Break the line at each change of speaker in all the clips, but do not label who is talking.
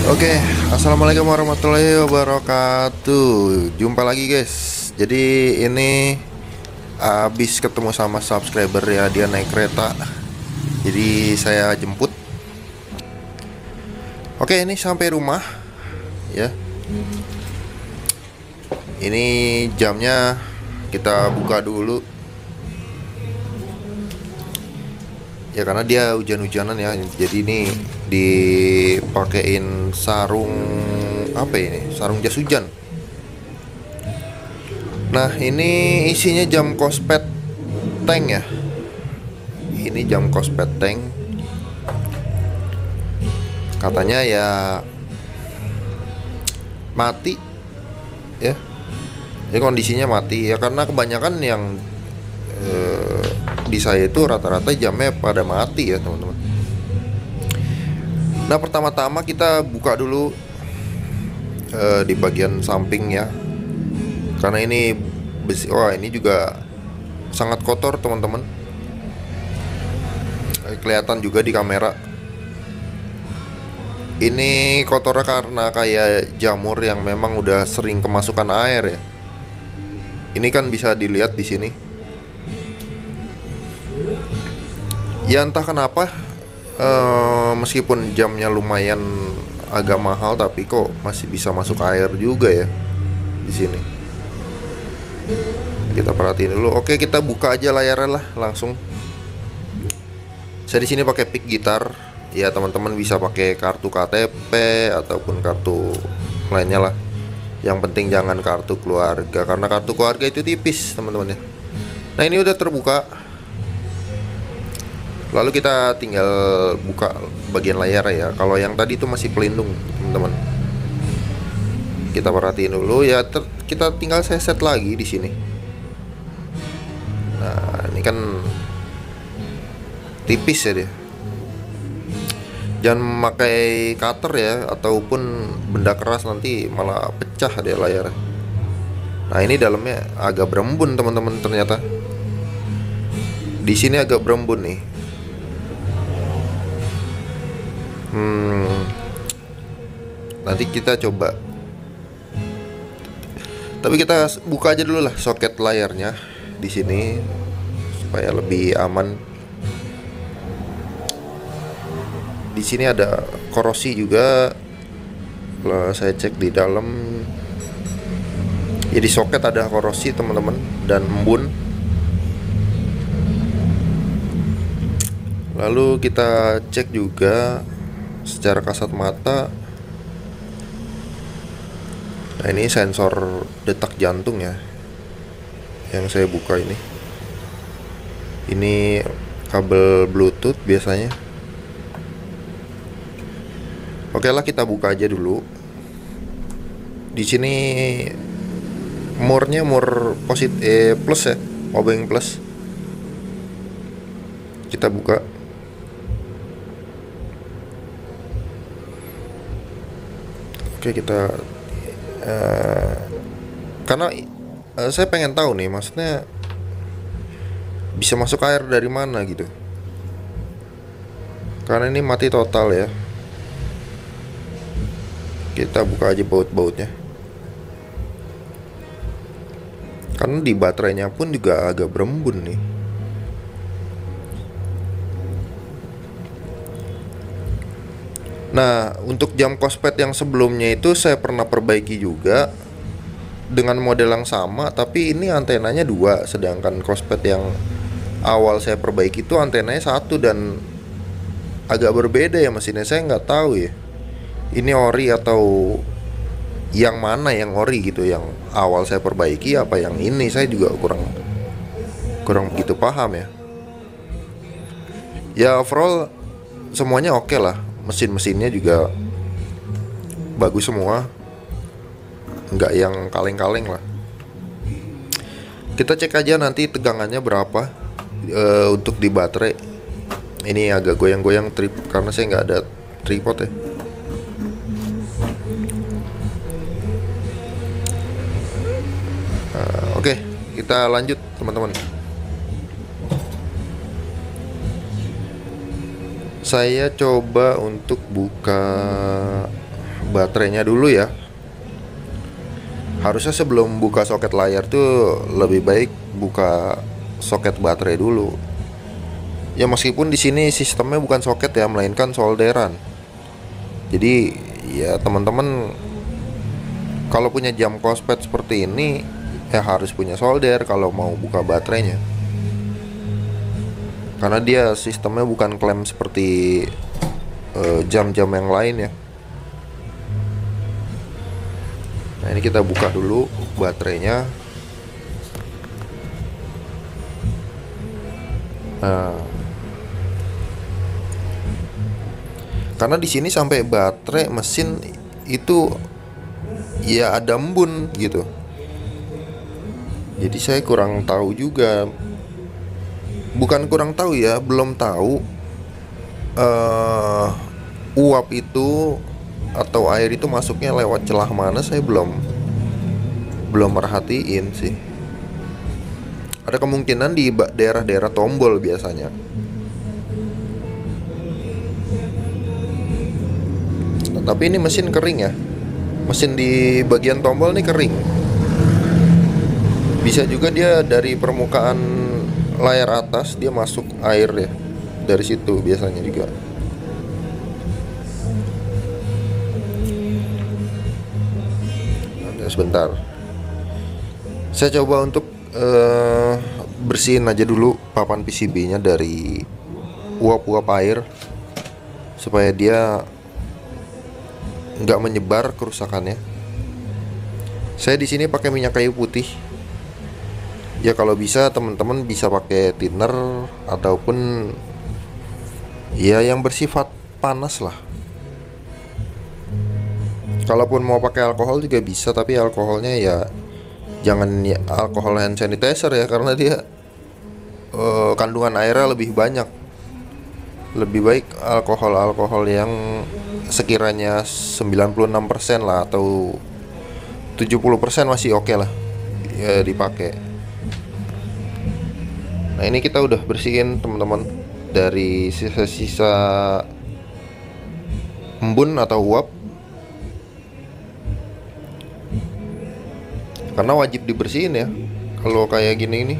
Oke, assalamualaikum warahmatullahi wabarakatuh. Jumpa lagi guys. Jadi ini habis ketemu sama subscriber ya, dia naik kereta. Jadi saya jemput. Oke, ini sampai rumah ya. Ini jamnya kita buka dulu. Ya karena dia hujan-hujanan ya. Jadi ini dipakein sarung apa ini? Sarung jas hujan. Nah, ini isinya jam kospet tank ya. Ini jam kospet tank. Katanya ya mati ya. Ini kondisinya mati ya karena kebanyakan yang di saya itu rata-rata jamnya pada mati ya, teman-teman. Nah, pertama-tama kita buka dulu di bagian samping ya. Karena ini besi, wah ini juga sangat kotor teman-teman. Kelihatan juga di kamera. Ini kotornya karena kayak jamur yang memang udah sering kemasukan air ya. Ini kan bisa dilihat di sini. Ya entah kenapa, meskipun jamnya lumayan agak mahal, tapi kok masih bisa masuk air juga ya di sini. Kita perhatiin dulu. Oke, kita buka aja layarnya lah langsung. Saya di sini pakai pick gitar. Ya teman-teman bisa pakai kartu KTP ataupun kartu lainnya lah. Yang penting jangan kartu keluarga, karena kartu keluarga itu tipis teman-teman ya. Nah, ini udah terbuka. Lalu kita tinggal buka bagian layar ya. Kalau yang tadi itu masih pelindung teman-teman. Kita perhatiin dulu ya. Kita tinggal saya set lagi di sini. Nah, ini kan tipis ya dia. Jangan memakai cutter ya, ataupun benda keras, nanti malah pecah deh layar. Nah, ini dalamnya agak berembun teman-teman ternyata. Di sini agak berembun nih. Nanti kita coba. Tapi kita buka aja dulu lah soket layarnya di sini supaya lebih aman. Di sini ada korosi juga. Kalau saya cek di dalam, ya di soket ada korosi teman-teman dan embun. Lalu kita cek juga secara kasat mata. Nah, ini sensor detak jantung ya yang saya buka ini. Ini kabel Bluetooth biasanya. Oke lah, kita buka aja dulu. Di sini murnya mur plus ya, obeng plus. Kita buka. Oke, kita karena saya pengen tahu nih, maksudnya bisa masuk air dari mana gitu. Karena ini mati total ya. Kita buka aja baut-bautnya. Karena di baterainya pun juga agak berembun nih. Nah, untuk jam kospet yang sebelumnya itu saya pernah perbaiki juga dengan model yang sama, tapi ini antenanya dua. Sedangkan kospet yang awal saya perbaiki itu antenanya satu dan agak berbeda ya mesinnya. Saya nggak tahu ya, ini ori atau yang mana yang ori gitu, yang awal saya perbaiki apa yang ini. Saya juga kurang begitu paham ya. Ya overall semuanya oke lah. Mesin-mesinnya juga bagus semua, nggak yang kaleng-kaleng lah. Kita cek aja nanti tegangannya berapa untuk di baterai. Ini agak goyang-goyang trip karena saya nggak ada tripod ya. Oke, kita lanjut teman-teman. Saya coba untuk buka baterainya dulu ya. Harusnya sebelum buka soket layar tuh lebih baik buka soket baterai dulu. Ya meskipun di sini sistemnya bukan soket ya, melainkan solderan. Jadi ya teman-teman kalau punya jam kospet seperti ini ya harus punya solder kalau mau buka baterainya. Karena dia sistemnya bukan klem seperti jam-jam yang lain ya. Nah ini kita buka dulu baterainya. Nah, karena di sini sampai baterai mesin itu ya ada embun gitu. Jadi saya kurang tahu juga. Bukan kurang tahu ya, belum tahu uap itu atau air itu masuknya lewat celah mana, saya belum merhatiin sih. Ada kemungkinan di daerah-daerah tombol biasanya. Nah, tapi ini mesin kering ya. Mesin di bagian tombol nih kering. Bisa juga dia dari permukaan layar atas dia masuk air ya. Dari situ biasanya juga. Sebentar, saya coba untuk bersihin aja dulu papan PCB-nya dari uap-uap air supaya dia nggak menyebar kerusakannya. Saya di sini pakai minyak kayu putih. Ya kalau bisa teman-teman bisa pakai thinner ataupun ya yang bersifat panas lah. Kalaupun mau pakai alkohol juga bisa, tapi alkoholnya ya jangan ya, alkohol hand sanitizer ya, karena dia kandungan airnya lebih banyak. Lebih baik alkohol yang sekiranya 96% lah atau 70% masih oke lah ya dipakai. Nah ini kita udah bersihin teman-teman dari sisa-sisa embun atau uap. Karena wajib dibersihin ya kalau kayak gini ini.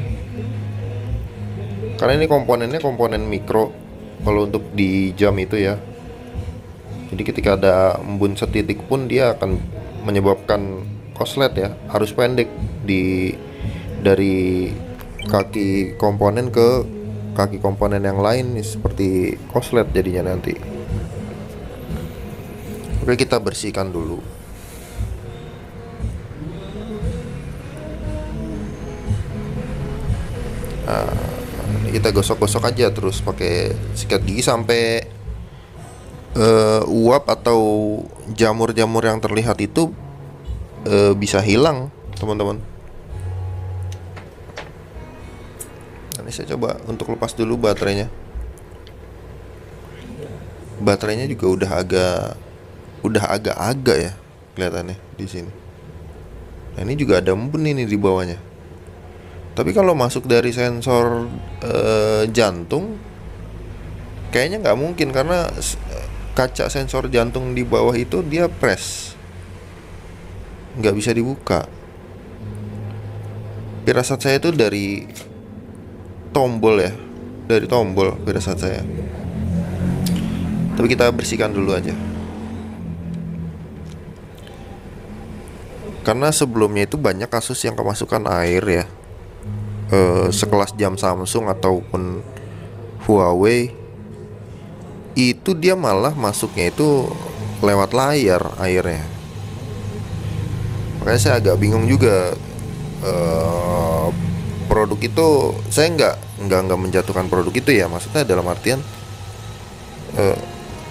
Karena ini komponennya komponen mikro kalau untuk di jam itu ya. Jadi ketika ada embun setitik pun dia akan menyebabkan koslet ya. Harus pendek dari kaki komponen ke kaki komponen yang lain seperti koslet jadinya nanti. Oke, kita bersihkan dulu. Nah, kita gosok-gosok aja terus pakai sikat gigi sampai uap atau jamur-jamur yang terlihat itu bisa hilang, teman-teman. Ini saya coba untuk lepas dulu baterainya. Baterainya juga udah agak-agak ya kelihatannya di sini. Nah, ini juga ada embun ini di bawahnya. Tapi kalau masuk dari sensor jantung, kayaknya nggak mungkin karena kaca sensor jantung di bawah itu dia press, nggak bisa dibuka. Firasat saya itu dari tombol ya, dari tombol firasat saya. Tapi kita bersihkan dulu aja. Karena sebelumnya itu banyak kasus yang kemasukan air ya. Sekelas jam Samsung ataupun Huawei itu dia malah masuknya itu lewat layar airnya. Makanya saya agak bingung juga. Produk itu saya nggak menjatuhkan produk itu ya, maksudnya dalam artian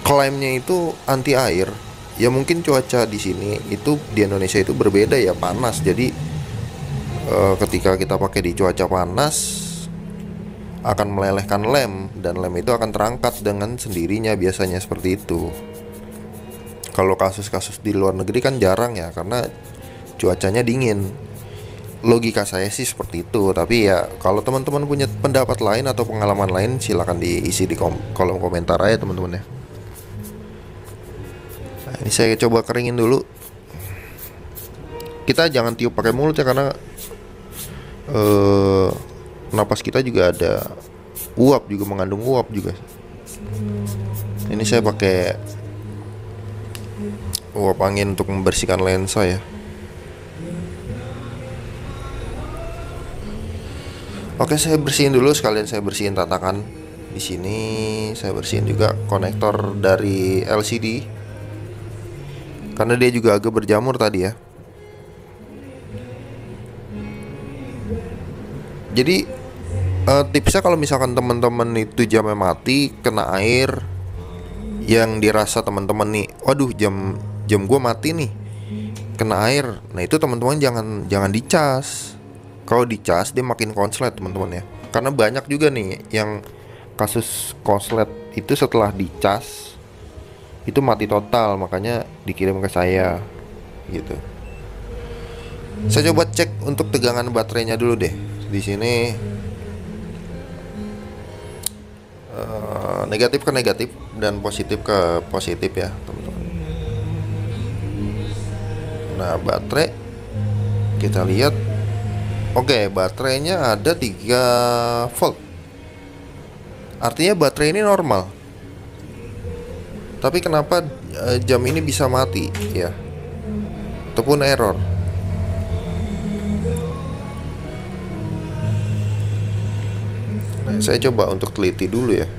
klaimnya itu anti air. Ya mungkin cuaca di sini itu di Indonesia itu berbeda ya, panas. Jadi ketika kita pakai di cuaca panas akan melelehkan lem dan lem itu akan terangkat dengan sendirinya, biasanya seperti itu. Kalau kasus-kasus di luar negeri kan jarang ya karena cuacanya dingin. Logika saya sih seperti itu, tapi ya kalau teman-teman punya pendapat lain atau pengalaman lain silakan diisi di kolom komentar aja teman-teman ya. Nah, ini saya coba keringin dulu. Kita jangan tiup pakai mulut ya, karena napas kita juga ada uap, juga mengandung uap juga. Ini saya pakai uap angin untuk membersihkan lensa ya. Oke, saya bersihin dulu, sekalian saya bersihin tatakan. Di sini saya bersihin juga konektor dari LCD, karena dia juga agak berjamur tadi ya. Jadi tipsnya kalau misalkan teman-teman itu jamnya mati, kena air, yang dirasa teman-teman nih, waduh jam gue mati nih, kena air. Nah itu teman-teman jangan dicas. Kalau dicas dia makin konslet teman-teman ya. Karena banyak juga nih yang kasus konslet itu setelah dicas itu mati total, makanya dikirim ke saya gitu. Saya coba cek untuk tegangan baterainya dulu deh. Di sini negatif ke negatif dan positif ke positif ya teman-teman. Nah baterai kita lihat, oke, baterainya ada 3 volt. Artinya baterai ini normal. Tapi kenapa jam ini bisa mati ya, ataupun error? Nah, saya coba untuk teliti dulu ya.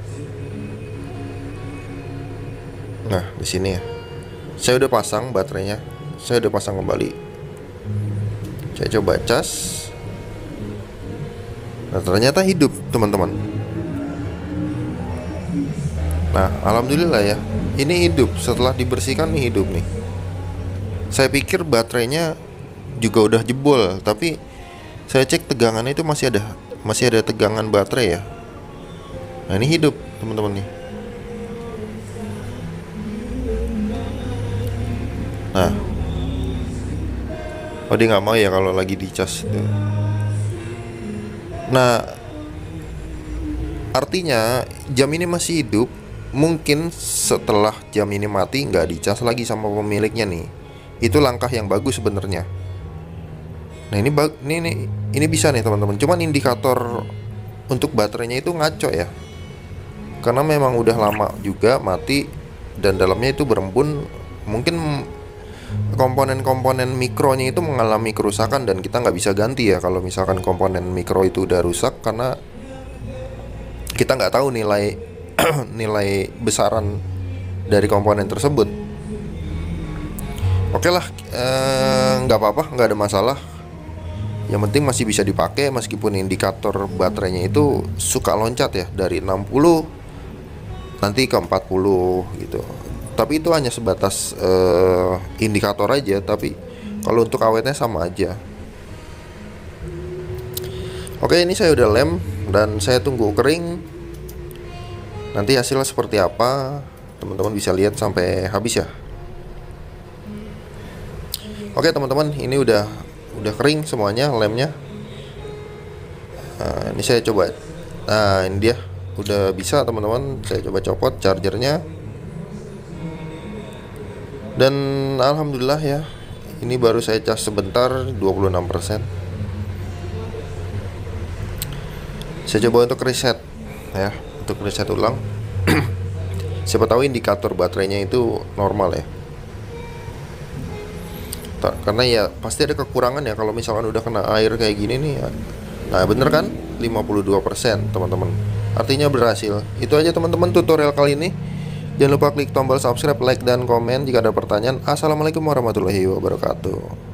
Nah, di sini ya. Saya udah pasang baterainya. Saya udah pasang kembali. Saya coba cas. Nah, ternyata hidup, teman-teman. Nah, alhamdulillah ya. Ini hidup, setelah dibersihkan nih hidup nih. Saya pikir baterainya juga udah jebol, tapi saya cek tegangannya itu masih ada tegangan baterai ya. Nah, ini hidup, teman-teman nih. Nah, oh dia nggak mau ya kalau lagi dicas. Nah, artinya jam ini masih hidup. Mungkin setelah jam ini mati nggak dicas lagi sama pemiliknya nih. Itu langkah yang bagus sebenarnya. Nah ini bisa nih teman-teman. Cuman indikator untuk baterainya itu ngaco ya. Karena memang udah lama juga mati dan dalamnya itu berembun. Mungkin komponen-komponen mikronya itu mengalami kerusakan dan kita nggak bisa ganti ya kalau misalkan komponen mikro itu udah rusak, karena kita nggak tahu nilai nilai besaran dari komponen tersebut. Oke lah, nggak apa-apa, nggak ada masalah. Yang penting masih bisa dipakai meskipun indikator baterainya itu suka loncat ya, dari 60 nanti ke 40 gitu. Tapi itu hanya sebatas indikator aja, tapi kalau untuk awetnya sama aja. Oke, ini saya udah lem dan saya tunggu kering. Nanti hasilnya seperti apa, teman-teman bisa lihat sampai habis ya. Oke teman-teman, ini udah kering semuanya lemnya. Nah, ini saya coba. Nah ini dia, udah bisa teman-teman. Saya coba copot chargernya. Dan alhamdulillah ya, ini baru saya cas sebentar 26%. Saya coba untuk reset ya, untuk reset ulang. Siapa tahu indikator baterainya itu normal ya. Karena ya pasti ada kekurangan ya kalau misalkan udah kena air kayak gini nih ya. Nah bener kan, 52% teman-teman. Artinya berhasil. Itu aja teman-teman tutorial kali ini. Jangan lupa klik tombol subscribe, like, dan komen jika ada pertanyaan. Assalamualaikum warahmatullahi wabarakatuh.